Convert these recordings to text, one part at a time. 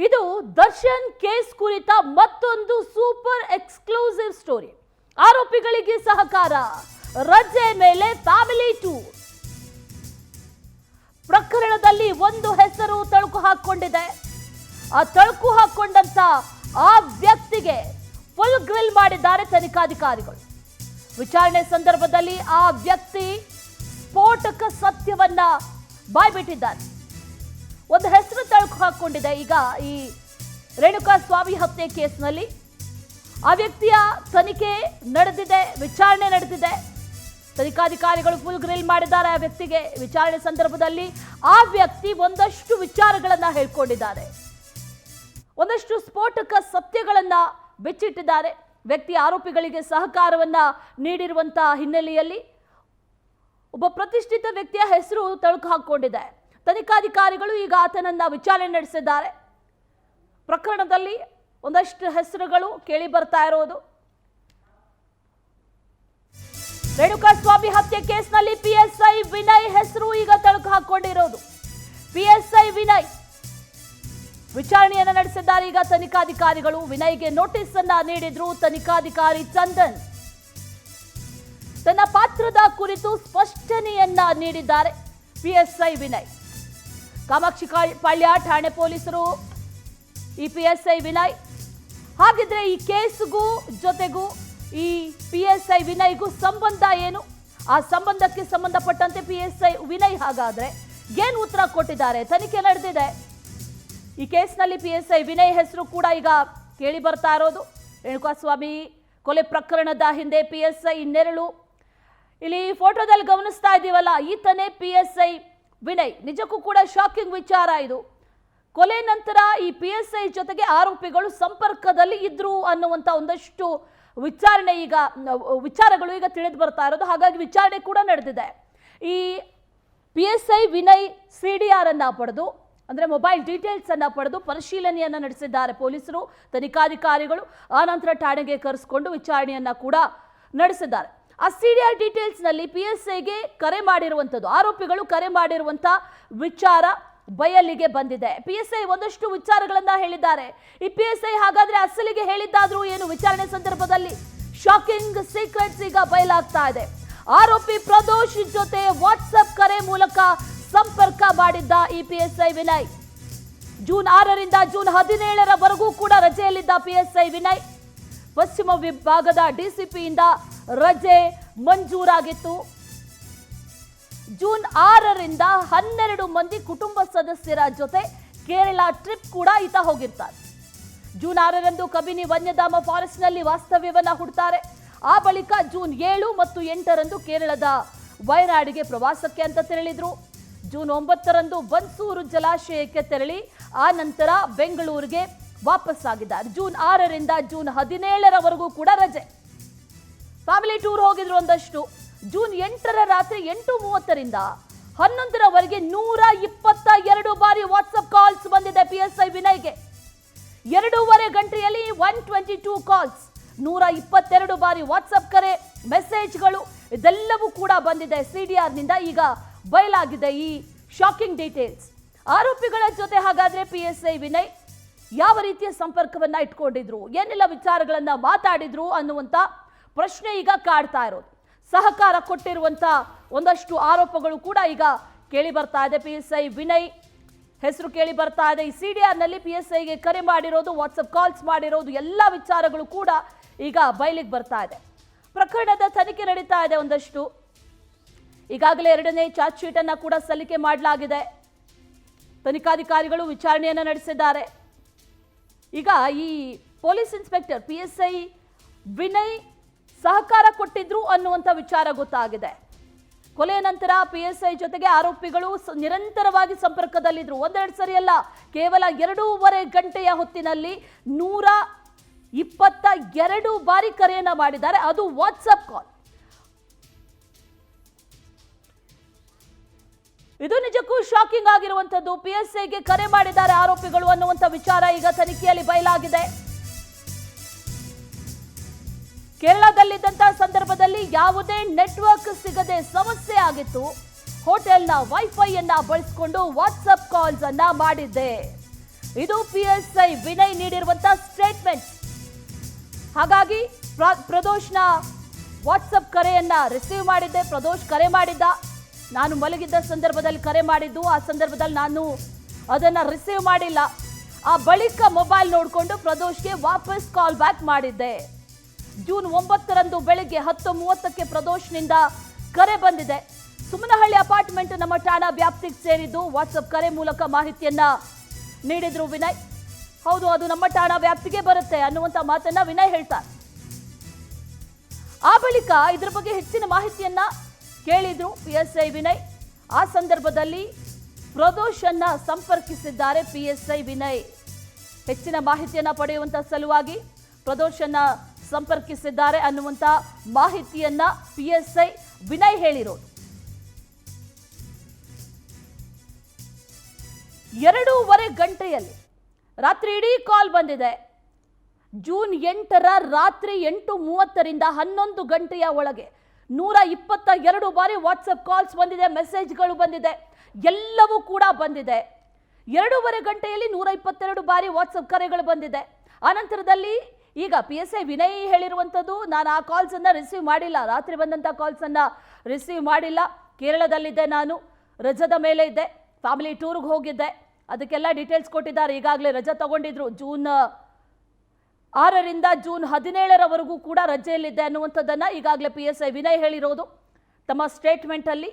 ಇದು ದರ್ಶನ್ ಕೇಸ್ ಕುರಿತ ಮತ್ತೊಂದು ಸೂಪರ್ ಎಕ್ಸ್ಕ್ಲೂಸಿವ್ ಸ್ಟೋರಿ. ಆರೋಪಿಗಳಿಗೆ ಸಹಕಾರ, ರಜೆ ಮೇಲೆ ಫ್ಯಾಮಿಲಿ ಟೂರ್. ಪ್ರಕರಣದಲ್ಲಿ ಒಂದು ಹೆಸರು ತಳುಕು ಹಾಕಿಕೊಂಡಿದೆ. ಆ ತಳುಕು ಹಾಕೊಂಡಂತ ಆ ವ್ಯಕ್ತಿಗೆ ಫುಲ್ ಗ್ರಿಲ್ ಮಾಡಿದ್ದಾರೆ ತನಿಖಾಧಿಕಾರಿಗಳು. ವಿಚಾರಣೆ ಸಂದರ್ಭದಲ್ಲಿ ಆ ವ್ಯಕ್ತಿ ಸ್ಫೋಟಕ ಸತ್ಯವನ್ನ ಬಾಯ್ಬಿಟ್ಟಿದ್ದಾರೆ. ಒಂದು ಹೆಸರು ತಳುಕು ಹಾಕೊಂಡಿದೆ. ಈಗ ಈ ರೇಣುಕಾ ಸ್ವಾಮಿ ಹತ್ಯೆ ಕೇಸ್ನಲ್ಲಿ ಆ ವ್ಯಕ್ತಿಯ ತನಿಖೆ ನಡೆದಿದೆ, ವಿಚಾರಣೆ ನಡೆದಿದೆ. ತನಿಖಾಧಿಕಾರಿಗಳು ಫುಲ್ ಗ್ರಿಲ್ ಮಾಡಿದ್ದಾರೆ ಆ ವ್ಯಕ್ತಿಗೆ. ವಿಚಾರಣೆ ಸಂದರ್ಭದಲ್ಲಿ ಆ ವ್ಯಕ್ತಿ ಒಂದಷ್ಟು ವಿಚಾರಗಳನ್ನ ಹೇಳ್ಕೊಂಡಿದ್ದಾರೆ, ಒಂದಷ್ಟು ಸ್ಫೋಟಕ ಸತ್ಯಗಳನ್ನ ಬಿಚ್ಚಿಟ್ಟಿದ್ದಾರೆ. ವ್ಯಕ್ತಿ ಆರೋಪಿಗಳಿಗೆ ಸಹಕಾರವನ್ನ ನೀಡಿರುವಂತಹ ಹಿನ್ನೆಲೆಯಲ್ಲಿ ಒಬ್ಬ ಪ್ರತಿಷ್ಠಿತ ವ್ಯಕ್ತಿಯ ಹೆಸರು ತಳುಕು ಹಾಕೊಂಡಿದೆ. ತನಿಖಾಧಿಕಾರಿಗಳು ಈಗ ಆತನನ್ನ ವಿಚಾರಣೆ ನಡೆಸಿದ್ದಾರೆ. ಪ್ರಕರಣದಲ್ಲಿ ಒಂದಷ್ಟು ಹೆಸರುಗಳು ಕೇಳಿ ಬರ್ತಾ ಇರೋದು. ರೇಣುಕಾ ಸ್ವಾಮಿ ಹತ್ಯೆ ಕೇಸ್ನಲ್ಲಿ ಪಿಎಸ್ಐ ವಿನಯ್ ಹೆಸರು ಈಗ ತಳುಕು ಹಾಕೊಂಡಿರೋದು. ಪಿಎಸ್ಐ ವಿನಯ್ ವಿಚಾರಣೆಯನ್ನ ನಡೆಸಿದ್ದಾರೆ ಈಗ ತನಿಖಾಧಿಕಾರಿಗಳು. ವಿನಯ್ಗೆ ನೋಟಿಸ್ ಅನ್ನ ನೀಡಿದ್ರು ತನಿಖಾಧಿಕಾರಿ ಚಂದನ್. ತನ್ನ ಪಾತ್ರದ ಕುರಿತು ಸ್ಪಷ್ಟನೆಯನ್ನ ನೀಡಿದ್ದಾರೆ ಪಿಎಸ್ಐ ವಿನಯ್. ಕಾಮಾಕ್ಷಿ ಪಾಳ್ಯ ಠಾಣೆ ಪೊಲೀಸರು ಈ ಪಿಎಸ್ಐ ವಿನಯ್. ಹಾಗಿದ್ರೆ ಈ ಕೇಸ್ಗೂ ಜೊತೆಗೂ ಈ ಪಿಎಸ್ಐ ವಿನಯ್ಗೂ ಸಂಬಂಧ ಏನು? ಆ ಸಂಬಂಧಕ್ಕೆ ಸಂಬಂಧಪಟ್ಟಂತೆ ಪಿಎಸ್ಐ ವಿನಯ್ ಹಾಗಾದ್ರೆ ಏನು ಉತ್ತರ ಕೊಟ್ಟಿದ್ದಾರೆ? ತನಿಖೆ ನಡೆದಿದೆ. ಈ ಕೇಸ್ನಲ್ಲಿ ಪಿಎಸ್ಐ ವಿನಯ್ ಹೆಸರು ಕೂಡ ಈಗ ಕೇಳಿ ಬರ್ತಾ ಇರೋದು. ರೇಣುಕಾ ಸ್ವಾಮಿ ಕೊಲೆ ಪ್ರಕರಣದ ಹಿಂದೆ ಪಿಎಸ್ಐ ನೆರಳು ಇಲ್ಲಿ ಫೋಟೋದಲ್ಲಿ ಗಮನಿಸ್ತಾ ಇದ್ದೀವಲ್ಲ, ಈತನೇ ಪಿಎಸ್ಐ ವಿನಯ್. ನಿಜಕ್ಕೂ ಕೂಡ ಶಾಕಿಂಗ್ ವಿಚಾರ ಇದು. ಕೊಲೆ ನಂತರ ಈ ಪಿಎಸ್ಐ ಜೊತೆಗೆ ಆರೋಪಿಗಳು ಸಂಪರ್ಕದಲ್ಲಿ ಇದ್ರು ಅನ್ನುವಂತ ಒಂದಷ್ಟು ವಿಚಾರಗಳು ಈಗ ತಿಳಿದು ಬರ್ತಾ ಇರೋದು. ಹಾಗಾಗಿ ವಿಚಾರಣೆ ಕೂಡ ನಡೆದಿದೆ. ಈ ಪಿಎಸ್ಐ ವಿನಯ್ ಸಿಡಿಆರ್ ಅನ್ನ ಪಡೆದು, ಅಂದ್ರೆ ಮೊಬೈಲ್ ಡೀಟೇಲ್ಸ್ ಅನ್ನ ಪಡೆದು ಪರಿಶೀಲನೆಯನ್ನ ನಡೆಸಿದ್ದಾರೆ ಪೊಲೀಸರು, ತನಿಖಾಧಿಕಾರಿಗಳು. ಆ ನಂತರ ಠಾಣೆಗೆ ಕರೆಸಿಕೊಂಡು ವಿಚಾರಣೆಯನ್ನ ಕೂಡ ನಡೆಸಿದ್ದಾರೆ. ಆ ಸಿಡಿಆರ್ ಡೀಟೇಲ್ಸ್ ನಲ್ಲಿ ಪಿಎಸ್ಐಗೆ ಕರೆ ಮಾಡಿರುವಂತದ್ದು, ಆರೋಪಿಗಳು ಕರೆ ಮಾಡಿರುವಂತ ವಿಚಾರ ಬಯಲಿಗೆ ಬಂದಿದೆ. ಪಿಎಸ್ಐ ಒಂದಷ್ಟು ವಿಚಾರಗಳನ್ನ ಹೇಳಿದ್ದಾರೆ. ಈ ಪಿಎಸ್ಐ ಹಾಗಾದ್ರೆ ಅಸಲಿಗೆ ಹೇಳಿದ್ದಾದ್ರೂ ಏನು? ವಿಚಾರಣೆ ಸಂದರ್ಭದಲ್ಲಿ ಶಾಕಿಂಗ್ ಸೀಕ್ರೆಟ್ಸ್ ಈಗ ಬಯಲಾಗ್ತಾ ಇದೆ. ಆರೋಪಿ ಪ್ರದೋಷ್ ಜೊತೆ ವಾಟ್ಸ್ಆಪ್ ಕರೆ ಮೂಲಕ ಸಂಪರ್ಕ ಮಾಡಿದ್ದ ಈ ಪಿಎಸ್ಐ ವಿನಯ್. ಜೂನ್ 6ರಿಂದ ಜೂನ್ 17ರವರೆಗೂ ಕೂಡ ರಜೆಯಲ್ಲಿದ್ದ ಪಿಎಸ್ಐ ವಿನಯ್. ಪಶ್ಚಿಮ ವಿಭಾಗದ ಡಿಸಿಪಿಯಿಂದ ರಜೆ ಮಂಜೂರಾಗಿತ್ತು. ಜೂನ್ 6ರಿಂದ 12 ಮಂದಿ ಕುಟುಂಬ ಸದಸ್ಯರ ಜೊತೆ ಕೇರಳ ಟ್ರಿಪ್ ಕೂಡ ಈತ ಹೋಗಿರ್ತಾರೆ. ಜೂನ್ 6ರಂದು ಕಬಿನಿ ವನ್ಯಧಾಮ ಫಾರೆಸ್ಟ್ ನಲ್ಲಿ ವಾಸ್ತವ್ಯವನ್ನ ಹೂಡ್ತಾರೆ. ಆ ಬಳಿಕ ಜೂನ್ 7 ಮತ್ತು 8ರಂದು ಕೇರಳದ ವಯನಾಡಿಗೆ ಪ್ರವಾಸಕ್ಕೆ ಅಂತ ತೆರಳಿದ್ರು. ಜೂನ್ 9ರಂದು ಬನ್ಸೂರು ಜಲಾಶಯಕ್ಕೆ ತೆರಳಿ ಆ ನಂತರ ಬೆಂಗಳೂರಿಗೆ ವಾಪಸ್ ಆಗಿದ್ದಾರೆ. ಜೂನ್ 6ರಿಂದ ಜೂನ್ 17ರವರೆಗೂ ಕೂಡ ರಜೆ. ಫ್ಯಾಮಿಲಿ ಟೂರ್ ಹೋಗಿದ್ರು ಒಂದಷ್ಟು. ಜೂನ್ 8ರ ರಾತ್ರಿ 8:30ರಿಂದ 11ರವರೆಗೆ 122 ಬಾರಿ ವಾಟ್ಸ್ಆಪ್ ಕಾಲ್ಸ್ ಬಂದಿದೆ ಪಿಎಸ್ಐ ವಿನಯ್ಗೆ. 2.5 ಗಂಟೆಯಲ್ಲಿ 122 ಕಾಲ್ಸ್, 122 ಬಾರಿ ವಾಟ್ಸ್ಆಪ್ ಕರೆ, ಮೆಸೇಜ್ಗಳು ಇದೆಲ್ಲವೂ ಕೂಡ ಬಂದಿದೆ ಸಿಡಿಆರ್ ನಿಂದ. ಈಗ ಬಯಲಾಗಿದೆ ಈ ಶಾಕಿಂಗ್ ಡೀಟೇಲ್ಸ್. ಆರೋಪಿಗಳ ಜೊತೆ ಹಾಗಾದ್ರೆ ಪಿಎಸ್ಐ ವಿನಯ್ ಯಾವ ರೀತಿಯ ಸಂಪರ್ಕವನ್ನ ಇಟ್ಕೊಂಡಿದ್ರು, ಏನೆಲ್ಲ ವಿಚಾರಗಳನ್ನ ಮಾತಾಡಿದ್ರು ಅನ್ನುವಂತ ಪ್ರಶ್ನೆ ಈಗ ಕಾಡ್ತಾ ಇರೋದು. ಸಹಕಾರ ಕೊಟ್ಟಿರುವಂತ ಒಂದಷ್ಟು ಆರೋಪಗಳು ಕೂಡ ಈಗ ಕೇಳಿ ಬರ್ತಾ ಇದೆ. ಪಿಎಸ್ಐ ವಿನಯ್ ಹೆಸರು ಕೇಳಿ ಬರ್ತಾ ಇದೆ. ಈ ಸಿಡಿಆರ್ ನಲ್ಲಿ ಪಿಎಸ್ಐಗೆ ಕರೆ ಮಾಡಿರೋದು, ವಾಟ್ಸ್ಆಪ್ ಕಾಲ್ಸ್ ಮಾಡಿರೋದು, ಎಲ್ಲ ವಿಚಾರಗಳು ಕೂಡ ಈಗ ಬಯಲಿಗೆ ಬರ್ತಾ ಇದೆ. ಪ್ರಕರಣದ ತನಿಖೆ ನಡೀತಾ ಇದೆ ಒಂದಷ್ಟು. ಈಗಾಗಲೇ 2ನೇ ಚಾರ್ಜ್ ಶೀಟ್ ಅನ್ನ ಕೂಡ ಸಲ್ಲಿಕೆ ಮಾಡಲಾಗಿದೆ. ತನಿಖಾಧಿಕಾರಿಗಳು ವಿಚಾರಣೆಯನ್ನ ನಡೆಸಿದ್ದಾರೆ. ಈಗ ಈ ಪೊಲೀಸ್ ಇನ್ಸ್ಪೆಕ್ಟರ್ ಪಿಎಸ್ಐ ವಿನಯ್ ಸಹಕಾರ ಕೊಟ್ಟಿದ್ರು ಅನ್ನುವಂಥ ವಿಚಾರ ಗೊತ್ತಾಗಿದೆ. ಕೊಲೆಯ ನಂತರ ಪಿಎಸ್ಐ ಜೊತೆಗೆ ಆರೋಪಿಗಳು ನಿರಂತರವಾಗಿ ಸಂಪರ್ಕದಲ್ಲಿದ್ರು. ಒಂದೆರಡು ಸರಿ ಅಲ್ಲ, ಕೇವಲ 2.5 ಗಂಟೆಯ ಹೊತ್ತಿನಲ್ಲಿ 122 ಬಾರಿ ಕರೆಯನ್ನ ಮಾಡಿದ್ದಾರೆ. ಅದು ವಾಟ್ಸ್ಆಪ್ ಕಾಲ್. ಇದು ನಿಜಕ್ಕೂ ಶಾಕಿಂಗ್ ಆಗಿರುವಂತದ್ದು. ಪಿಎಸ್ಐಗೆ ಕರೆ ಮಾಡಿದ್ದಾರೆ ಆರೋಪಿಗಳು ಅನ್ನುವಂಥ ವಿಚಾರ ಈಗ ತನಿಖೆಯಲ್ಲಿ ಬಯಲಾಗಿದೆ. ಕೇರಳದಲ್ಲಿದ್ದಂತಹ ಸಂದರ್ಭದಲ್ಲಿ ಯಾವುದೇ ನೆಟ್ವರ್ಕ್ ಸಿಗದೆ ಸಮಸ್ಯೆ ಆಗಿತ್ತು. ಹೋಟೆಲ್ನ ವೈಫೈಯನ್ನ ಬಳಸಿಕೊಂಡು ವಾಟ್ಸ್ಆಪ್ ಕಾಲ್ಸ್ ಅನ್ನ ಮಾಡಿದ್ದೆ. ಇದು PSI ವಿನಯ್ ನೀಡಿರುವಂತಹ ಸ್ಟೇಟ್ಮೆಂಟ್. ಹಾಗಾಗಿ ಪ್ರದೋಷ್ನ ವಾಟ್ಸಪ್ ಕರೆಯನ್ನ ರಿಸೀವ್ ಮಾಡಿದ್ದೆ. ಪ್ರದೋಷ್ ಕರೆ ಮಾಡಿದ್ದ, ನಾನು ಮಲಗಿದ್ದ ಸಂದರ್ಭದಲ್ಲಿ ಕರೆ ಮಾಡಿದ್ದು. ಆ ಸಂದರ್ಭದಲ್ಲಿ ನಾನು ಅದನ್ನ ರಿಸೀವ್ ಮಾಡಿಲ್ಲ. ಆ ಬಳಿಕ ಮೊಬೈಲ್ ನೋಡಿಕೊಂಡು ಪ್ರದೋಷ್ಗೆ ವಾಪಸ್ ಕಾಲ್ ಬ್ಯಾಕ್ ಮಾಡಿದ್ದೆ. ಜೂನ್ 9ರಂದು ಬೆಳಿಗ್ಗೆ 10:30ಕ್ಕೆ ಪ್ರದೋಷ್ನಿಂದ ಕರೆ ಬಂದಿದೆ. ಸುಮನಹಳ್ಳಿ ಅಪಾರ್ಟ್ಮೆಂಟ್ ನಮ್ಮ ಠಾಣಾ ವ್ಯಾಪ್ತಿಗೆ ಸೇರಿದ್ದು. ವಾಟ್ಸಪ್ ಕರೆ ಮೂಲಕ ಮಾಹಿತಿಯನ್ನ ನೀಡಿದ್ರು ವಿನಯ್. ಹೌದು, ಅದು ನಮ್ಮ ಠಾಣಾ ವ್ಯಾಪ್ತಿಗೆ ಬರುತ್ತೆ ಅನ್ನುವಂತ ಮಾತನ್ನ ವಿನಯ್ ಹೇಳ್ತಾರೆ. ಆ ಬಳಿಕ ಇದ್ರ ಬಗ್ಗೆ ಹೆಚ್ಚಿನ ಮಾಹಿತಿಯನ್ನ ಕೇಳಿದ್ರು PSI ವಿನಯ್. ಆ ಸಂದರ್ಭದಲ್ಲಿ ಪ್ರದೋಷ್ ಅನ್ನ ಸಂಪರ್ಕಿಸಿದ್ದಾರೆ PSI ವಿನಯ್. ಹೆಚ್ಚಿನ ಮಾಹಿತಿಯನ್ನ ಪಡೆಯುವಂತ ಸಲುವಾಗಿ ಪ್ರದೋಷ್ ಅನ್ನ ಸಂಪರ್ಕಿಸಿದ್ದಾರೆ ಅನ್ನುವಂತ ಮಾಹಿತಿಯನ್ನ PSI ವಿನಯ್ ಹೇಳಿರೋದು. 2.5 ಗಂಟೆಯಲ್ಲಿ ರಾತ್ರಿ ಇಡೀ ಕಾಲ್ ಬಂದಿದೆ. ಜೂನ್ 8ರ ರಾತ್ರಿ 8:30ರಿಂದ 11 ಗಂಟೆಯ ಒಳಗೆ 122 ಬಾರಿ ವಾಟ್ಸಪ್ ಕಾಲ್ಸ್ ಬಂದಿದೆ, ಮೆಸೇಜ್ಗಳು ಬಂದಿದೆ, ಎಲ್ಲವೂ ಕೂಡ ಬಂದಿದೆ. 2.5 ಗಂಟೆಯಲ್ಲಿ 122 ಬಾರಿ ವಾಟ್ಸಪ್ ಕರೆಗಳು ಬಂದಿದೆ. ಆನಂತರದಲ್ಲಿ ಈಗ PSI ವಿನಯ್ ಹೇಳಿರುವಂಥದ್ದು, ನಾನು ಆ ಕಾಲ್ಸ್ ಅನ್ನ ರಿಸೀವ್ ಮಾಡಿಲ್ಲ, ರಾತ್ರಿ ಬಂದಂಥ ಕಾಲ್ಸ್ ಅನ್ನ ರಿಸೀವ್ ಮಾಡಿಲ್ಲ. ಕೇರಳದಲ್ಲಿದ್ದೆ, ನಾನು ರಜದ ಮೇಲೆ ಇದ್ದೆ, ಫ್ಯಾಮಿಲಿ ಟೂರ್ಗೆ ಹೋಗಿದ್ದೆ, ಅದಕ್ಕೆಲ್ಲ ಡೀಟೇಲ್ಸ್ ಕೊಟ್ಟಿದ್ದಾರೆ. ಈಗಾಗಲೇ ರಜೆ ತಗೊಂಡಿದ್ರು. ಜೂನ್ 6ರಿಂದ ಜೂನ್ 17ರವರೆಗೂ ಕೂಡ ರಜೆಯಲ್ಲಿದ್ದೆ ಅನ್ನುವಂಥದ್ದನ್ನು ಈಗಾಗಲೇ PSI ವಿನಯ್ ಹೇಳಿರೋದು ತಮ್ಮ ಸ್ಟೇಟ್ಮೆಂಟ್ ಅಲ್ಲಿ.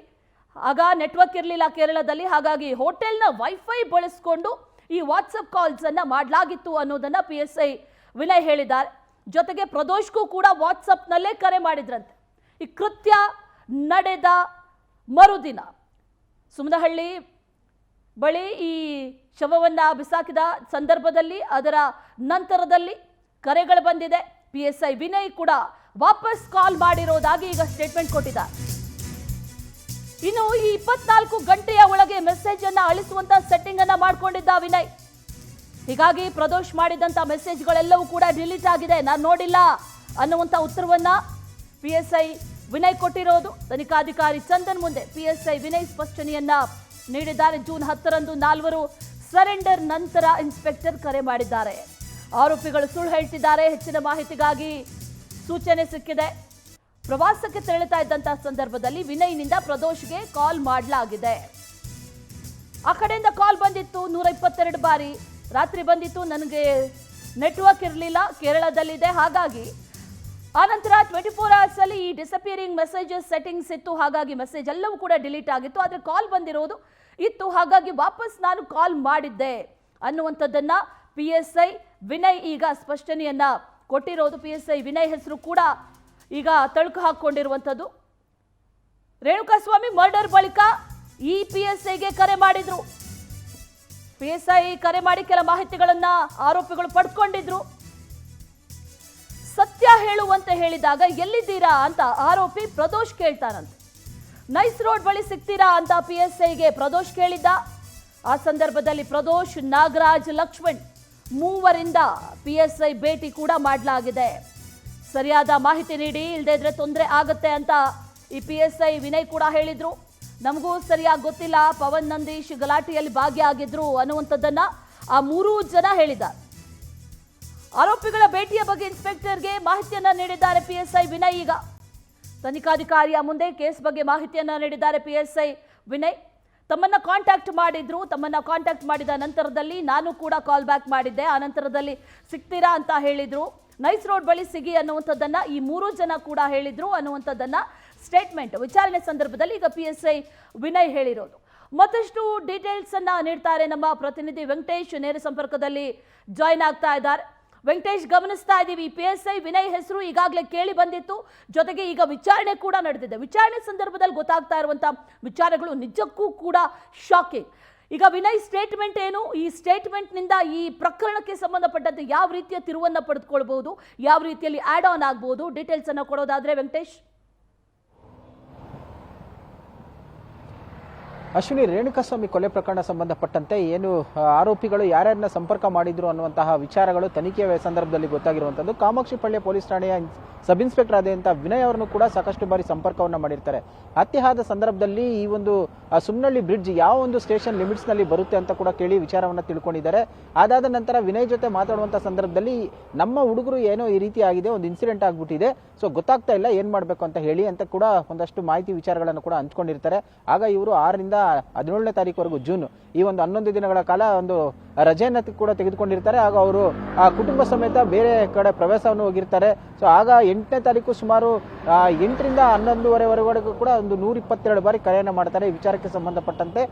ಆಗ ನೆಟ್ವರ್ಕ್ ಇರಲಿಲ್ಲ ಕೇರಳದಲ್ಲಿ, ಹಾಗಾಗಿ ಹೋಟೆಲ್ನ ವೈಫೈ ಬಳಸಿಕೊಂಡು ಈ ವಾಟ್ಸಪ್ ಕಾಲ್ಸ್ ಅನ್ನ ಮಾಡಲಾಗಿತ್ತು ಅನ್ನೋದನ್ನ PSI ವಿನಯ್ ಹೇಳಿದ್ದಾರೆ. ಜೊತೆಗೆ ಪ್ರದೋಷ್ಗೂ ಕೂಡ ವಾಟ್ಸಪ್ನಲ್ಲೇ ಕರೆ ಮಾಡಿದ್ರಂತೆ. ಈ ಕೃತ್ಯ ನಡೆದ ಮರುದಿನ ಸುಮನಹಳ್ಳಿ ಬಳಿ ಈ ಶವವನ್ನ ಬಿಸಾಕಿದ ಸಂದರ್ಭದಲ್ಲಿ ಅದರ ನಂತರದಲ್ಲಿ ಕರೆಗಳು ಬಂದಿದೆ. PSI ವಿನಯ್ ಕೂಡ ವಾಪಸ್ ಕಾಲ್ ಮಾಡಿರೋದಾಗಿ ಈಗ ಸ್ಟೇಟ್ಮೆಂಟ್ ಕೊಟ್ಟಿದ್ದಾರೆ. ಇನ್ನು ಈ 24 ಗಂಟೆಯ ಒಳಗೆ ಮೆಸೇಜ್ ಅನ್ನ ಅಳಿಸುವಂತ ಸೆಟ್ಟಿಂಗ್ ಅನ್ನ ಮಾಡ್ಕೊಂಡಿದ್ದ ವಿನಯ್. ಹೀಗಾಗಿ ಪ್ರದೋಷ್ ಮಾಡಿದಂತ ಮೆಸೇಜ್ಗಳೆಲ್ಲವೂ ಕೂಡ ಡಿಲೀಟ್ ಆಗಿದೆ, ನಾನು ನೋಡಿಲ್ಲ ಅನ್ನುವಂತ ಉತ್ತರವನ್ನ PSI ವಿನಯ್ ಕೊಟ್ಟಿರೋದು. ತನಿಖಾಧಿಕಾರಿ ಚಂದನ್ ಮುಂದೆ PSI ವಿನಯ್ ಸ್ಪಷ್ಟನೆಯನ್ನ ನೀಡಿದ್ದಾರೆ. ಜೂನ್ 10ರಂದು ನಾಲ್ವರು ಸರೆಂಡರ್ ನಂತರ ಇನ್ಸ್ಪೆಕ್ಟರ್ ಕರೆ ಮಾಡಿದ್ದಾರೆ. ಆರೋಪಿಗಳು ಸುಳ್ಳು ಹೇಳ್ತಿದ್ದಾರೆ. ಹೆಚ್ಚಿನ ಮಾಹಿತಿಗಾಗಿ ಸೂಚನೆ ಸಿಕ್ಕಿದೆ. ಪ್ರವಾಸಕ್ಕೆ ತೆರಳುತ್ತಾ ಇದ್ದಂತಹ ಸಂದರ್ಭದಲ್ಲಿ ವಿನಯ್ನಿಂದ ಪ್ರದೋಷ್ಗೆ ಕಾಲ್ ಮಾಡಲಾಗಿದೆ. ಆ ಕಡೆಯಿಂದ ಕಾಲ್ ಬಂದಿತ್ತು 122 ಬಾರಿ. ರಾತ್ರಿ ಬಂದಿತ್ತು, ನನಗೆ ನೆಟ್ವರ್ಕ್ ಇರಲಿಲ್ಲ, ಕೇರಳದಲ್ಲಿದೆ, ಹಾಗಾಗಿ ಆನಂತರ 24 hours ಅಲ್ಲಿ ಈ ಡಿಸಪಿಯರಿಂಗ್ ಮೆಸೇಜಸ್ ಸೆಟ್ಟಿಂಗ್ಸ್ ಇತ್ತು. ಹಾಗಾಗಿ ಮೆಸೇಜ್ ಎಲ್ಲವೂ ಕೂಡ ಡಿಲೀಟ್ ಆಗಿತ್ತು, ಆದರೆ ಕಾಲ್ ಬಂದಿರೋದು ಇತ್ತು. ಹಾಗಾಗಿ ವಾಪಸ್ ನಾನು ಕಾಲ್ ಮಾಡಿದ್ದೆ ಅನ್ನುವಂಥದ್ದನ್ನ PSI ವಿನಯ್ ಈಗ ಸ್ಪಷ್ಟನೆಯನ್ನ ಕೊಟ್ಟಿರೋದು. PSI ವಿನಯ್ ಹೆಸರು ಕೂಡ ಈಗ ತಳುಕು ಹಾಕೊಂಡಿರುವಂಥದ್ದು. ರೇಣುಕಾಸ್ವಾಮಿ ಮರ್ಡರ್ ಬಳಿಕ ಈ PSIಗೆ ಕರೆ ಮಾಡಿದ್ರು. PSI ಕರೆ ಮಾಡಿ ಕೆಲ ಮಾಹಿತಿಗಳನ್ನ ಆರೋಪಿಗಳು ಪಡ್ಕೊಂಡಿದ್ರು. ಸತ್ಯ ಹೇಳುವಂತೆ ಹೇಳಿದಾಗ ಎಲ್ಲಿದ್ದೀರಾ ಅಂತ ಆರೋಪಿ ಪ್ರದೋಷ್ ಕೇಳ್ತಾನಂತೆ. ನೈಸ್ ರೋಡ್ ಬಳಿ ಸಿಗ್ತೀರಾ ಅಂತ PSIಗೆ ಪ್ರದೋಷ್ ಕೇಳಿದ್ದ. ಆ ಸಂದರ್ಭದಲ್ಲಿ ಪ್ರದೋಷ್, ನಾಗರಾಜ್, ಲಕ್ಷ್ಮಣ್ ಮೂವರಿಂದ PSI ಭೇಟಿ ಕೂಡ ಮಾಡಲಾಗಿದೆ. ಸರಿಯಾದ ಮಾಹಿತಿ ನೀಡಿ, ಇಲ್ಲದೇ ಇದ್ರೆ ತೊಂದರೆ ಆಗುತ್ತೆ ಅಂತ ಈ PSI ವಿನಯ್ ಕೂಡ ಹೇಳಿದ್ರು. ನಮಗೂ ಸರಿಯಾಗಿ ಗೊತ್ತಿಲ್ಲ, ಪವನ್ ನಂದೀಶ್ ಗಲಾಟೆಯಲ್ಲಿ ಭಾಗಿಯಾಗಿದ್ರು ಅನ್ನುವಂಥದ್ದನ್ನ ಆ 3 ಜನ ಹೇಳಿದ್ದಾರೆ. ಆರೋಪಿಗಳ ಭೇಟಿಯ ಬಗ್ಗೆ ಇನ್ಸ್ಪೆಕ್ಟರ್ಗೆ ಮಾಹಿತಿಯನ್ನ ನೀಡಿದ್ದಾರೆ PSI ವಿನಯ್. ಈಗ ತನಿಖಾಧಿಕಾರಿಯ ಮುಂದೆ ಕೇಸ್ ಬಗ್ಗೆ ಮಾಹಿತಿಯನ್ನ ನೀಡಿದ್ದಾರೆ PSI ವಿನಯ್. ತಮ್ಮನ್ನ ಕಾಂಟ್ಯಾಕ್ಟ್ ಮಾಡಿದ್ರು. ತಮ್ಮನ್ನ ಕಾಂಟ್ಯಾಕ್ಟ್ ಮಾಡಿದ ನಂತರದಲ್ಲಿ ನಾನು ಕೂಡ ಕಾಲ್ ಬ್ಯಾಕ್ ಮಾಡಿದ್ದೆ. ಆ ನಂತರದಲ್ಲಿ ಸಿಗ್ತೀರಾ ಅಂತ ಹೇಳಿದ್ರು. ನೈಸ್ ರೋಡ್ ಬಳಿ ಸಿಗಿ ಅನ್ನುವಂಥದ್ದನ್ನ ಈ 3 ಜನ ಕೂಡ ಹೇಳಿದ್ರು ಅನ್ನುವಂಥದ್ದನ್ನ ಸ್ಟೇಟ್ಮೆಂಟ್ ವಿಚಾರಣೆ ಸಂದರ್ಭದಲ್ಲಿ ಈಗ PSI ವಿನಯ್ ಹೇಳಿರೋದು. ಮತ್ತಷ್ಟು ಡೀಟೇಲ್ಸ್ ಅನ್ನ ನೀಡ್ತಾರೆ ನಮ್ಮ ಪ್ರತಿನಿಧಿ ವೆಂಕಟೇಶ್, ನೇರ ಸಂಪರ್ಕದಲ್ಲಿ ಜಾಯಿನ್ ಆಗ್ತಾ ಇದ್ದಾರೆ. ವೆಂಕಟೇಶ್, ಗಮನಿಸ್ತಾ ಇದ್ದೀವಿ PSI ವಿನಯ್ ಹೆಸರು ಈಗಾಗಲೇ ಕೇಳಿ ಬಂದಿತ್ತು, ಜೊತೆಗೆ ಈಗ ವಿಚಾರಣೆ ಕೂಡ ನಡೆದಿದೆ. ವಿಚಾರಣೆ ಸಂದರ್ಭದಲ್ಲಿ ಗೊತ್ತಾಗ್ತಾ ಇರುವಂತಹ ವಿಚಾರಗಳು ನಿಜಕ್ಕೂ ಕೂಡ ಶಾಕಿಂಗ್. ಈಗ ವಿನಯ್ ಸ್ಟೇಟ್ಮೆಂಟ್ ಏನು, ಈ ಸ್ಟೇಟ್ಮೆಂಟ್ನಿಂದ ಈ ಪ್ರಕರಣಕ್ಕೆ ಸಂಬಂಧಪಟ್ಟಂತೆ ಯಾವ ರೀತಿಯ ತಿರುವನ್ನು ಪಡೆದುಕೊಳ್ಬಹುದು, ಯಾವ ರೀತಿಯಲ್ಲಿ ಆಡ್ ಆನ್ ಆಗ್ಬಹುದು, ಡೀಟೇಲ್ಸ್ ಅನ್ನು ಕೊಡೋದಾದ್ರೆ ವೆಂಕಟೇಶ್. ಅಶ್ವಿನಿ, ರೇಣುಕಾಸ್ವಾಮಿ ಕೊಲೆ ಪ್ರಕರಣ ಸಂಬಂಧಪಟ್ಟಂತೆ ಏನು ಆರೋಪಿಗಳು ಯಾರ್ಯಾರನ್ನ ಸಂಪರ್ಕ ಮಾಡಿದ್ರು ಅನ್ನುವಂತಹ ವಿಚಾರಗಳು ತನಿಖೆಯ ಸಂದರ್ಭದಲ್ಲಿ ಗೊತ್ತಾಗಿರುವಂತದ್ದು. ಕಾಮಾಕ್ಷಿಪಳ್ಳಿ ಪೊಲೀಸ್ ಠಾಣೆಯ ಸಬ್ ಇನ್ಸ್ಪೆಕ್ಟರ್ ಆದಂತ ವಿನಯ್ ಅವರನ್ನು ಕೂಡ ಸಾಕಷ್ಟು ಬಾರಿ ಸಂಪರ್ಕವನ್ನ ಮಾಡಿರ್ತಾರೆ. ಹತ್ಯೆ ಆದ ಸಂದರ್ಭದಲ್ಲಿ ಈ ಒಂದು ಸುಮ್ನಳ್ಳಿ ಬ್ರಿಡ್ಜ್ ಯಾವ ಒಂದು ಸ್ಟೇಷನ್ ಲಿಮಿಟ್ಸ್ ನಲ್ಲಿ ಬರುತ್ತೆ ಅಂತ ಕೂಡ ಕೇಳಿ ವಿಚಾರವನ್ನ ತಿಳ್ಕೊಂಡಿದ್ದಾರೆ. ಅದಾದ ನಂತರ ವಿನಯ್ ಜೊತೆ ಮಾತಾಡುವಂತ ಸಂದರ್ಭದಲ್ಲಿ ನಮ್ಮ ಹುಡುಗರು ಏನೋ ಈ ರೀತಿ ಆಗಿದೆ, ಒಂದು ಇನ್ಸಿಡೆಂಟ್ ಆಗ್ಬಿಟ್ಟಿದೆ, ಸೊ ಗೊತ್ತಾಗ್ತಾ ಇಲ್ಲ ಏನ್ ಮಾಡ್ಬೇಕು ಅಂತ ಹೇಳಿ ಅಂತ ಕೂಡ ಒಂದಷ್ಟು ಮಾಹಿತಿ ವಿಚಾರಗಳನ್ನು ಕೂಡ ಹಂಚ್ಕೊಂಡಿರ್ತಾರೆ. ಆಗ ಇವರು 6ರಿಂದ 17ನೇ ತಾರೀಕುವರೆಗೂ ಜೂನ್ ಈ ಒಂದು 11 ದಿನಗಳ ಕಾಲ ಒಂದು ರಜೆಯನ್ನು ಕೂಡ ತೆಗೆದುಕೊಂಡಿರ್ತಾರೆ. ಆಗ ಅವರು ಆ ಕುಟುಂಬ ಸಮೇತ ಬೇರೆ ಕಡೆ ಪ್ರವಾಸವನ್ನು ಹೋಗಿರ್ತಾರೆ. ಸೊ ಆಗ 8ನೇ ತಾರೀಕು ಸುಮಾರು 8ರಿಂದ 11:30ವರೆಗೂ ಕೂಡ ಒಂದು 122 ಬಾರಿ ಕರೆಯನ್ನ ಮಾಡ್ತಾರೆ. ಈ ವಿಚಾರಕ್ಕೆ ಸಂಬಂಧಪಟ್ಟಂತೆ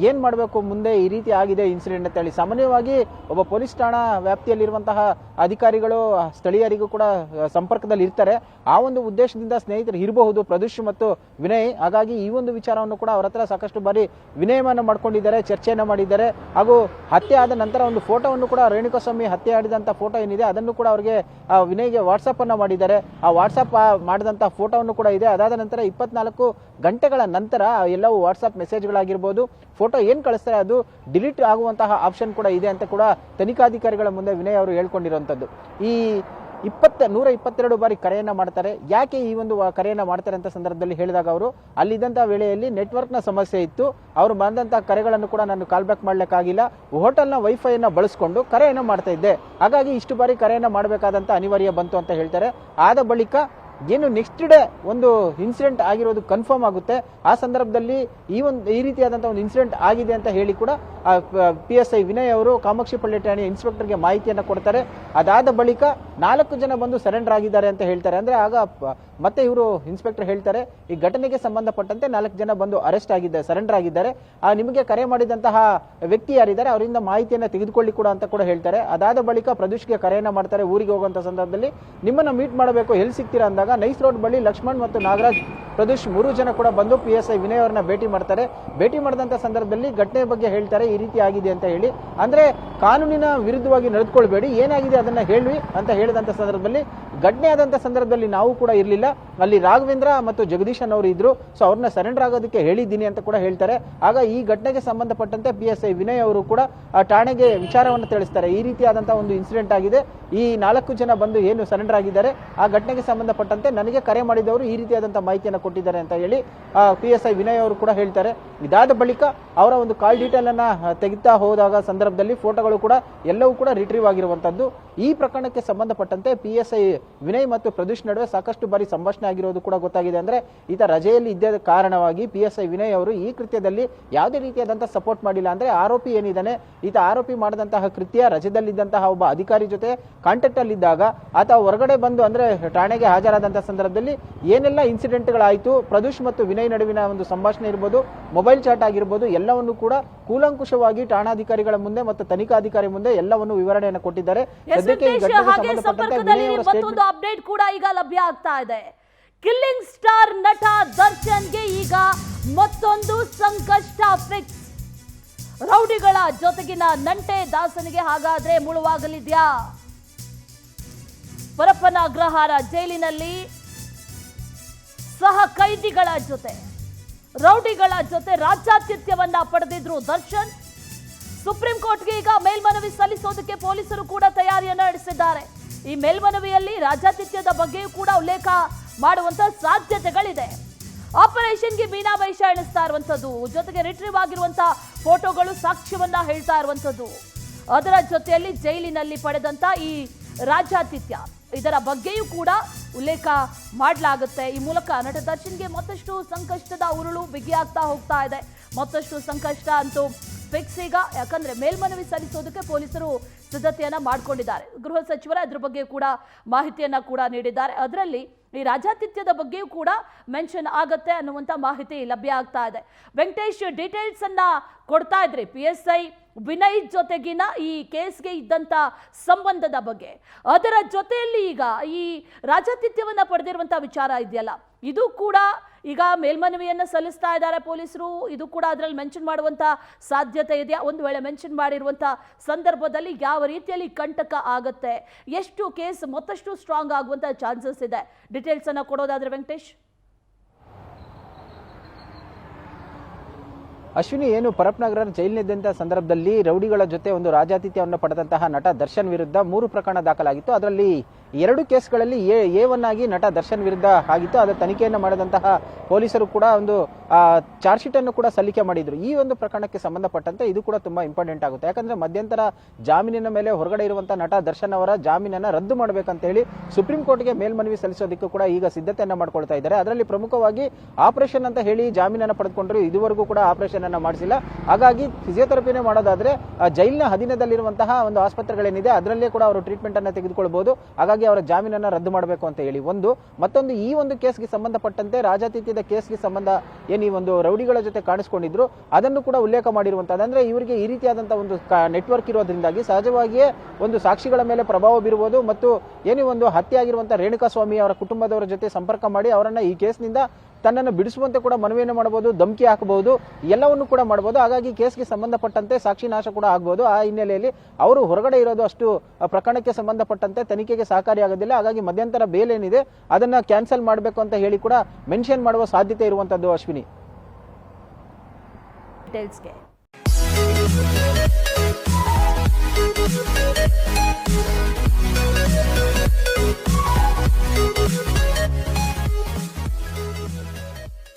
ಏನ್ ಮಾಡಬೇಕು ಮುಂದೆ, ಈ ರೀತಿ ಆಗಿದೆ ಇನ್ಸಿಡೆಂಟ್ ಅಂತ ಹೇಳಿ. ಸಾಮಾನ್ಯವಾಗಿ ಒಬ್ಬ ಪೊಲೀಸ್ ಠಾಣಾ ವ್ಯಾಪ್ತಿಯಲ್ಲಿರುವಂತಹ ಅಧಿಕಾರಿಗಳು ಸ್ಥಳೀಯರಿಗೂ ಕೂಡ ಸಂಪರ್ಕದಲ್ಲಿ ಇರ್ತಾರೆ. ಆ ಒಂದು ಉದ್ದೇಶದಿಂದ ಸ್ನೇಹಿತರು ಇರಬಹುದು ಪ್ರದೀಶ್ ಮತ್ತು ವಿನಯ್. ಹಾಗಾಗಿ ಈ ಒಂದು ವಿಚಾರವನ್ನು ಕೂಡ ಅವರ ಹತ್ರ ಸಾಕಷ್ಟು ಬಾರಿ ವಿನಯವನ್ನು ಮಾಡ್ಕೊಂಡಿದ್ದಾರೆ, ಚರ್ಚೆಯನ್ನ ಮಾಡಿದ್ದಾರೆ. ಹಾಗೂ ಹತ್ಯೆ ಆದ ನಂತರ ಒಂದು ಫೋಟೋವನ್ನು ಕೂಡ ರೇಣುಕಾಸ್ವಾಮಿ ಹತ್ಯೆ ಆಡಿದಂತ ಫೋಟೋ ಏನಿದೆ ಅದನ್ನು ಕೂಡ ಅವರಿಗೆ ವಿನಯ್ಗೆ ವಾಟ್ಸ್ಆಪ್ ಅನ್ನ ಮಾಡಿದ್ದಾರೆ. ಆ ವಾಟ್ಸ್ಆಪ್ ಮಾಡಿದಂತ ಫೋಟೋವನ್ನು ಕೂಡ ಇದೆ. ಅದಾದ ನಂತರ 24 ಗಂಟೆಗಳ ನಂತರ ಎಲ್ಲವೂ ವಾಟ್ಸ್ಆಪ್ ಮೆಸೇಜ್ಗಳಾಗಿರ್ಬೋದು, ಫೋಟೋ ಏನ್ ಕಳಿಸ್ತಾರೆ ಅದು ಡಿಲೀಟ್ ಆಗುವಂತಹ ಆಪ್ಷನ್ ಕೂಡ ಇದೆ ಅಂತ ಕೂಡ ತನಿಖಾಧಿಕಾರಿಗಳ ಮುಂದೆ ವಿನಯ್ ಅವರು ಹೇಳ್ಕೊಂಡಿರುವಂತದ್ದು. ಈ 122 ಬಾರಿ ಕರೆಯನ್ನ ಮಾಡ್ತಾರೆ. ಯಾಕೆ ಈ ಒಂದು ಕರೆಯನ್ನ ಮಾಡ್ತಾರೆ ಅಂತ ಸಂದರ್ಭದಲ್ಲಿ ಹೇಳಿದಾಗ ಅವರು ಅಲ್ಲಿದ್ದಂತಹ ವೇಳೆಯಲ್ಲಿ ನೆಟ್ವರ್ಕ್ ನ ಸಮಸ್ಯೆ ಇತ್ತು, ಅವರು ಬಂದಂತಹ ಕರೆಗಳನ್ನು ಕೂಡ ನಾನು ಕಾಲ್ ಬ್ಯಾಕ್ ಮಾಡ್ಲಿಕ್ಕಾಗಿಲ್ಲ, ಹೋಟೆಲ್ ನ ವೈಫೈ ಅನ್ನ ಬಳಸಿಕೊಂಡು ಕರೆಯನ್ನ ಮಾಡ್ತಾ ಇದ್ದೆ, ಹಾಗಾಗಿ ಇಷ್ಟು ಬಾರಿ ಕರೆಯನ್ನ ಮಾಡಬೇಕಾದಂತ ಅನಿವಾರ್ಯ ಬಂತು ಅಂತ ಹೇಳ್ತಾರೆ. ಆದ ಬಳಿಕ ಏನು ನೆಕ್ಸ್ಟ್ ಡೇ ಒಂದು ಇನ್ಸಿಡೆಂಟ್ ಆಗಿರೋದು ಕನ್ಫರ್ಮ್ ಆಗುತ್ತೆ. ಆ ಸಂದರ್ಭದಲ್ಲಿ ಈ ರೀತಿಯಾದಂತಹ ಒಂದು ಇನ್ಸಿಡೆಂಟ್ ಆಗಿದೆ ಅಂತ ಹೇಳಿ ಕೂಡ PSI ವಿನಯ್ ಅವರು ಕಾಮಾಕ್ಷಿಪಳ್ಳಿ ಠಾಣೆಯ ಇನ್ಸ್ಪೆಕ್ಟರ್ಗೆ ಮಾಹಿತಿಯನ್ನ ಕೊಡ್ತಾರೆ. ಅದಾದ ಬಳಿಕ 4 ಜನ ಬಂದು ಸರೆಂಡರ್ ಆಗಿದ್ದಾರೆ ಅಂತ ಹೇಳ್ತಾರೆ. ಅಂದ್ರೆ ಆಗ ಮತ್ತೆ ಇವರು ಇನ್ಸ್ಪೆಕ್ಟರ್ ಹೇಳ್ತಾರೆ, ಈ ಘಟನೆಗೆ ಸಂಬಂಧಪಟ್ಟಂತೆ 4 ಜನ ಬಂದು ಅರೆಸ್ಟ್ ಆಗಿದ್ದಾರೆ, ಸರೆಂಡರ್ ಆಗಿದ್ದಾರೆ. ನಿಮಗೆ ಕರೆ ಮಾಡಿದಂತಹ ವ್ಯಕ್ತಿ ಯಾರಿದ್ದಾರೆ ಅವರಿಂದ ಮಾಹಿತಿಯನ್ನ ತೆಗೆದುಕೊಳ್ಳಿ ಕೂಡ ಅಂತ ಕೂಡ ಹೇಳ್ತಾರೆ. ಅದಾದ ಬಳಿಕ ಪ್ರದೀಶ್ಗೆ ಕರೆಯನ್ನ ಮಾಡ್ತಾರೆ. ಊರಿಗೆ ಹೋಗುವಂತ ಸಂದರ್ಭದಲ್ಲಿ ನಿಮ್ಮನ್ನ ಮೀಟ್ ಮಾಡಬೇಕು, ಎಲ್ಲಿ ಸಿಗ್ತೀರಾ ಅಂದಾಗ ನೈಸ್ ರೋಡ್ ಬಳಿ ಲಕ್ಷ್ಮಣ್ ಮತ್ತು ನಾಗರಾಜ್, ಪ್ರದೀಶ್ 3 ಜನ ಕೂಡ ಬಂದು PSI ವಿನಯ್ ಅವರನ್ನ ಭೇಟಿ ಮಾಡ್ತಾರೆ. ಭೇಟಿ ಮಾಡಿದಂತ ಸಂದರ್ಭದಲ್ಲಿ ಘಟನೆ ಬಗ್ಗೆ ಹೇಳ್ತಾರೆ, ಈ ರೀತಿ ಆಗಿದೆ ಅಂತ ಹೇಳಿ. ಅಂದ್ರೆ ಕಾನೂನಿನ ವಿರುದ್ಧವಾಗಿ ನಡೆದುಕೊಳ್ಬೇಡಿ, ಏನಾಗಿದೆ ಅದನ್ನ ಹೇಳಿ ಅಂತ ಹೇಳಿದಂತ ಸಂದರ್ಭದಲ್ಲಿ ಘಟನೆ ಆದಂತ ಸಂದರ್ಭದಲ್ಲಿ ನಾವು ಕೂಡ ಇರಲಿಲ್ಲ, ಅಲ್ಲಿ ರಾಘವೇಂದ್ರ ಮತ್ತು ಜಗದೀಶನ್ ಅವರು ಇದ್ರು, ಸೊ ಅವ್ರನ್ನ ಸರೆಂಡರ್ ಆಗೋದಕ್ಕೆ ಹೇಳಿದ್ದೀನಿ ಅಂತ ಕೂಡ ಹೇಳ್ತಾರೆ. ಆಗ ಈ ಘಟನೆಗೆ ಸಂಬಂಧಪಟ್ಟಂತೆ PSI ವಿನಯ್ ಅವರು ಕೂಡ ಠಾಣೆಗೆ ವಿಚಾರವನ್ನು ತಿಳಿಸ್ತಾರೆ. ಈ ರೀತಿಯಾದಂತಹ ಒಂದು ಇನ್ಸಿಡೆಂಟ್ ಆಗಿದೆ, ಈ 4 ಜನ ಬಂದು ಏನು ಸರೆಂಡರ್ ಆಗಿದ್ದಾರೆ, ಆ ಘಟನೆಗೆ ಸಂಬಂಧಪಟ್ಟಂತೆ ನನಗೆ ಕರೆ ಮಾಡಿದವರು ಈ ರೀತಿಯಾದಂತಹ ಮಾಹಿತಿಯನ್ನು ಕೊಟ್ಟಿದ್ದಾರೆ ಅಂತ ಹೇಳಿ PSI ವಿನಯ್ ಅವರು ಕೂಡ ಹೇಳ್ತಾರೆ. ಇದಾದ ಬಳಿಕ ಅವರ ಒಂದು ಕಾಲ್ ಡೀಟೇಲ್ ಅನ್ನ ತೆಗಿತಾ ಹೋದಾಗ ಸಂದರ್ಭದಲ್ಲಿ ಫೋಟೋಗಳು ಕೂಡ ಎಲ್ಲವೂ ಕೂಡ ರಿಟ್ರೀವ್ ಆಗಿರುವಂತದ್ದು. ಈ ಪ್ರಕರಣಕ್ಕೆ ಸಂಬಂಧಪಟ್ಟಂತೆ PSI ವಿನಯ್ ಮತ್ತು ಪ್ರದೀಶ್ ನಡುವೆ ಸಾಕಷ್ಟು ಬಾರಿ ಸಂಭಾಷಣೆ ಆಗಿರೋದು ಕೂಡ ಗೊತ್ತಾಗಿದೆ. ಅಂದ್ರೆ ಈತ ರಜೆಯಲ್ಲಿ ಇದ್ದ ಕಾರಣವಾಗಿ PSI ವಿನಯ್ ಅವರು ಈ ಕೃತ್ಯದಲ್ಲಿ ಯಾವುದೇ ರೀತಿಯಾದಂತಹ ಸಪೋರ್ಟ್ ಮಾಡಿಲ್ಲ. ಅಂದ್ರೆ ಆರೋಪಿ ಏನಿದ್ದಾನೆ, ಈತ ಆರೋಪಿ ಮಾಡಿದಂತಹ ಕೃತ್ಯ ರಜೆದಲ್ಲಿದ್ದಂತಹ ಒಬ್ಬ ಅಧಿಕಾರಿ ಜೊತೆ ಕಾಂಟ್ಯಾಕ್ಟ್ ಅಲ್ಲಿ ಇದ್ದಾಗ ಆತ ಹೊರಗಡೆ ಬಂದು ಅಂದ್ರೆ ಠಾಣೆಗೆ ಹಾಜರಾದಂತಹ ಸಂದರ್ಭದಲ್ಲಿ ಏನೆಲ್ಲ ಇನ್ಸಿಡೆಂಟ್ ಗಳಾಯ್ತು, ಪ್ರದೀಶ್ ಮತ್ತು ವಿನಯ್ ನಡುವಿನ ಒಂದು ಸಂಭಾಷಣೆ ಇರಬಹುದು, ಮೊಬೈಲ್ ಚಾಟ್ ಆಗಿರ್ಬೋದು, ಎಲ್ಲವನ್ನು ಕೂಡ ಕೂಲಂಕುಷವಾಗಿ ಠಾಣಾಧಿಕಾರಿಗಳ ಮುಂದೆ ಮತ್ತು ತನಿಖಾಧಿಕಾರಿ ಮುಂದೆ ಎಲ್ಲವನ್ನು ವಿವರಣೆಯನ್ನು ಕೊಟ್ಟಿದ್ದಾರೆ. ಮತ್ತೊಂದು ಅಪ್ಡೇಟ್ ಕೂಡ ಈಗ ಲಭ್ಯ ಆಗ್ತಾ ಇದೆ. ಕಿಲ್ಲಿಂಗ್ ಸ್ಟಾರ್ ನಟ ದರ್ಶನ್ಗೆ ಈಗ ಮತ್ತೊಂದು ಸಂಕಷ್ಟ ಫಿಕ್ಸ್. ರೌಡಿಗಳ ಜೊತೆಗಿನ ನಂಟೆ ದಾಸನಿಗೆ ಹಾಗಾದ್ರೆ ಮುಳುವಾಗಲಿದ್ಯಾ? ಪರಪ್ಪನ ಅಗ್ರಹಾರ ಜೈಲಿನಲ್ಲಿ ಸಹ ಕೈದಿಗಳ ಜೊತೆ, ರೌಡಿಗಳ ಜೊತೆ ರಾಜ್ಯಾತಿಥ್ಯವನ್ನ ಪಡೆದಿದ್ರು ದರ್ಶನ್. ಸುಪ್ರೀಂ ಕೋರ್ಟ್ಗೆ ಈಗ ಮೇಲ್ಮನವಿ ಸಲ್ಲಿಸೋದಕ್ಕೆ ಪೊಲೀಸರು ಕೂಡ ತಯಾರಿಯನ್ನ ನಡೆಸಿದ್ದಾರೆ. ಈ ಮೇಲ್ಮನವಿಯಲ್ಲಿ ರಾಜ್ಯಾತಿಥ್ಯದ ಬಗ್ಗೆಯೂ ಕೂಡ ಉಲ್ಲೇಖ ಮಾಡುವಂತ ಸಾಧ್ಯತೆಗಳಿದೆ. ಆಪರೇಷನ್ಗೆ ಮೀನಾಮೇಷ ಎಣಿಸ್ತಾ ಇರುವಂತದ್ದು, ಜೊತೆಗೆ ರಿಟ್ರೀವ್ ಆಗಿರುವಂತಹ ಫೋಟೋಗಳು ಸಾಕ್ಷ್ಯವನ್ನ ಹೇಳ್ತಾ ಇರುವಂತದ್ದು, ಅದರ ಜೊತೆಯಲ್ಲಿ ಜೈಲಿನಲ್ಲಿ ಪಡೆದಂತ ಈ ರಾಜ್ಯಾತಿಥ್ಯ, ಇದರ ಬಗ್ಗೆಯೂ ಕೂಡ ಉಲ್ಲೇಖ ಮಾಡಲಾಗುತ್ತೆ. ಈ ಮೂಲಕ ನಟ ದರ್ಶನ್ಗೆ ಮತ್ತಷ್ಟು ಸಂಕಷ್ಟದ ಉರುಳು ಬಿಗಿಯಾಗ್ತಾ ಹೋಗ್ತಾ ಇದೆ. ಮತ್ತಷ್ಟು ಸಂಕಷ್ಟ ಅಂತೂ ಫಿಕ್ಸ್ ಈಗ. ಯಾಕಂದ್ರೆ ಮೇಲ್ಮನವಿ ಸಲ್ಲಿಸೋದಕ್ಕೆ ಪೊಲೀಸರು ಸಿದ್ಧತೆಯನ್ನ ಮಾಡಿಕೊಂಡಿದ್ದಾರೆ. ಗೃಹ ಸಚಿವರ ಇದ್ರ ಬಗ್ಗೆ ಕೂಡ ಮಾಹಿತಿಯನ್ನ ಕೂಡ ನೀಡಿದ್ದಾರೆ. ಅದರಲ್ಲಿ ಈ ರಾಜ್ಯಾತಿಥ್ಯದ ಬಗ್ಗೆಯೂ ಕೂಡ ಮೆನ್ಷನ್ ಆಗತ್ತೆ ಅನ್ನುವಂಥ ಮಾಹಿತಿ ಲಭ್ಯ ಆಗ್ತಾ ಇದೆ. ವೆಂಕಟೇಶ್ ಡೀಟೇಲ್ಸ್ ಅನ್ನ ಕೊಡ್ತಾ ಇದ್ರಿ PSI ವಿನಯ್ ಜೊತೆಗಿನ ಈ ಕೇಸ್ಗೆ ಇದ್ದಂತ ಸಂಬಂಧದ ಬಗ್ಗೆ. ಅದರ ಜೊತೆಯಲ್ಲಿ ಈಗ ಈ ರಾಜ್ಯಾತಿಥ್ಯವನ್ನ ಪಡೆದಿರುವಂತಹ ವಿಚಾರ ಇದೆಯಲ್ಲ, ಇದು ಕೂಡ ಈಗ ಮೇಲ್ಮನವಿಯನ್ನ ಸಲ್ಲಿಸ್ತಾ ಇದ್ದಾರೆ ಪೊಲೀಸರು. ಇದು ಕೂಡ ಅದರಲ್ಲಿ ಮೆನ್ಷನ್ ಮಾಡುವಂತ ಸಾಧ್ಯತೆ ಇದೆಯಾ? ಒಂದು ವೇಳೆ ಮೆನ್ಷನ್ ಮಾಡಿರುವಂತ ಸಂದರ್ಭದಲ್ಲಿ ಯಾವ ರೀತಿಯಲ್ಲಿ ಕಂಟಕ ಆಗತ್ತೆ, ಎಷ್ಟು ಕೇಸ್ ಮತ್ತಷ್ಟು ಸ್ಟ್ರಾಂಗ್ ಆಗುವಂತ ಚಾನ್ಸಸ್ ಇದೆ? ಡೀಟೇಲ್ಸ್ ಅನ್ನ ಕೊಡೋದಾದ್ರೆ ವೆಂಕಟೇಶ್. ಅಶ್ವಿನಿ, ಏನು ಪರಪ್ನಗರ ಜೈಲಿನಿದ್ದಂತಹ ಸಂದರ್ಭದಲ್ಲಿ ರೌಡಿಗಳ ಜೊತೆ ಒಂದು ರಾಜಾತಿಥ್ಯವನ್ನು ಪಡೆದಂತಹ ನಟ ದರ್ಶನ್ ವಿರುದ್ಧ 3 ಪ್ರಕರಣ ದಾಖಲಾಗಿತ್ತು. ಅದರಲ್ಲಿ 2 ಕೇಸ್ಗಳಲ್ಲಿ A1 ಆಗಿ ನಟ ದರ್ಶನ್ ವಿರುದ್ಧ ಆಗಿತ್ತು. ಅದರ ತನಿಖೆಯನ್ನು ಮಾಡಿದಂತಹ ಪೊಲೀಸರು ಕೂಡ ಒಂದು ಚಾರ್ಜ್ ಶೀಟ್ ಅನ್ನು ಕೂಡ ಸಲ್ಲಿಕೆ ಮಾಡಿದ್ರು. ಈ ಒಂದು ಪ್ರಕರಣಕ್ಕೆ ಸಂಬಂಧಪಟ್ಟಂತೆ ಇದು ಕೂಡ ತುಂಬಾ ಇಂಪಾರ್ಟೆಂಟ್ ಆಗುತ್ತೆ. ಯಾಕಂದ್ರೆ ಮಧ್ಯಂತರ ಜಾಮೀನಿನ ಮೇಲೆ ಹೊರಗಡೆ ಇರುವಂತಹ ನಟ ದರ್ಶನ್ ಅವರ ಜಾಮೀನನ್ನ ರದ್ದು ಮಾಡಬೇಕಂತ ಹೇಳಿ ಸುಪ್ರೀಂ ಕೋರ್ಟ್ಗೆ ಮೇಲ್ಮನವಿ ಸಲ್ಲಿಸೋದಕ್ಕೂ ಕೂಡ ಈಗ ಸಿದ್ಧತೆಯನ್ನ ಮಾಡ್ಕೊಳ್ತಾ ಇದ್ದಾರೆ. ಅದರಲ್ಲಿ ಪ್ರಮುಖವಾಗಿ ಆಪರೇಷನ್ ಅಂತ ಹೇಳಿ ಜಾಮೀನನ್ನ ಪಡೆದುಕೊಂಡ್ರು. ಇದುವರೆಗೂ ಕೂಡ ಆಪರೇಷನ್ ಅನ್ನ ಮಾಡಿಸಿಲ್ಲ. ಹಾಗಾಗಿ ಫಿಸಿಯೋಥೆರಪಿನೇ ಮಾಡೋದಾದ್ರೆ ಜೈಲಿನ ಅಧೀನದಲ್ಲಿರುವಂತಹ ಒಂದು ಆಸ್ಪತ್ರೆಗಳೇನಿದೆ ಅದರಲ್ಲೇ ಕೂಡ ಅವರು ಟ್ರೀಟ್ಮೆಂಟ್ ಅನ್ನ ತೆಗೆದುಕೊಳ್ಳಬಹುದು. ಹಾಗಾಗಿ ಅವರ ಜಾಮೀನನ್ನ ರದ್ದು ಮಾಡಬೇಕು ಅಂತ ಹೇಳಿ ಮತ್ತೊಂದು ಈ ಒಂದು ಕೇಸ್ಗೆ ಸಂಬಂಧಪಟ್ಟಂತೆ ರಾಜಾತಿಥ್ಯದ ಕೇಸ್ಗೆ ಸಂಬಂಧ ಏನು ಈ ಒಂದು ರೌಡಿಗಳ ಜೊತೆ ಕಾಣಿಸಿಕೊಂಡಿದ್ರು ಅದನ್ನು ಕೂಡ ಉಲ್ಲೇಖ ಮಾಡಿರುವಂತದ್ದು. ಅಂದ್ರೆ ಇವರಿಗೆ ಈ ರೀತಿಯಾದಂತಹ ಒಂದು ನೆಟ್ವರ್ಕ್ ಇರೋದ್ರಿಂದಾಗಿ ಸಹಜವಾಗಿಯೇ ಒಂದು ಸಾಕ್ಷಿಗಳ ಮೇಲೆ ಪ್ರಭಾವ ಬೀರಬಹುದು ಮತ್ತು ಏನು ಒಂದು ಹತ್ಯೆ ಆಗಿರುವಂತಹ ರೇಣುಕಾ ಸ್ವಾಮಿ ಅವರ ಕುಟುಂಬದವರ ಜೊತೆ ಸಂಪರ್ಕ ಮಾಡಿ ಅವರನ್ನ ಈ ಕೇಸ್ನಿಂದ ತನ್ನನ್ನು ಬಿಡಿಸುವಂತೆ ಕೂಡ ಮನವಿಯನ್ನು ಮಾಡಬಹುದು, ಧಮಕಿ ಹಾಕಬಹುದು, ಎಲ್ಲವನ್ನು ಕೂಡ ಮಾಡಬಹುದು. ಹಾಗಾಗಿ ಕೇಸ್ಗೆ ಸಂಬಂಧಪಟ್ಟಂತೆ ಸಾಕ್ಷಿ ನಾಶ ಕೂಡ ಆಗಬಹುದು. ಆ ಹಿನ್ನೆಲೆಯಲ್ಲಿ ಅವರು ಹೊರಗಡೆ ಇರೋದು ಅಷ್ಟು ಪ್ರಕರಣಕ್ಕೆ ಸಂಬಂಧಪಟ್ಟಂತೆ ತನಿಖೆಗೆ ಸಹಕಾರಿಯಾಗೋದಿಲ್ಲ. ಹಾಗಾಗಿ ಮಧ್ಯಂತರ ಬೇಲ್ ಏನಿದೆ ಅದನ್ನ ಕ್ಯಾನ್ಸಲ್ ಮಾಡಬೇಕು ಅಂತ ಹೇಳಿ ಕೂಡ ಮೆನ್ಷನ್ ಮಾಡುವ ಸಾಧ್ಯತೆ ಇರುವಂತದ್ದು. ಅಶ್ವಿನಿ.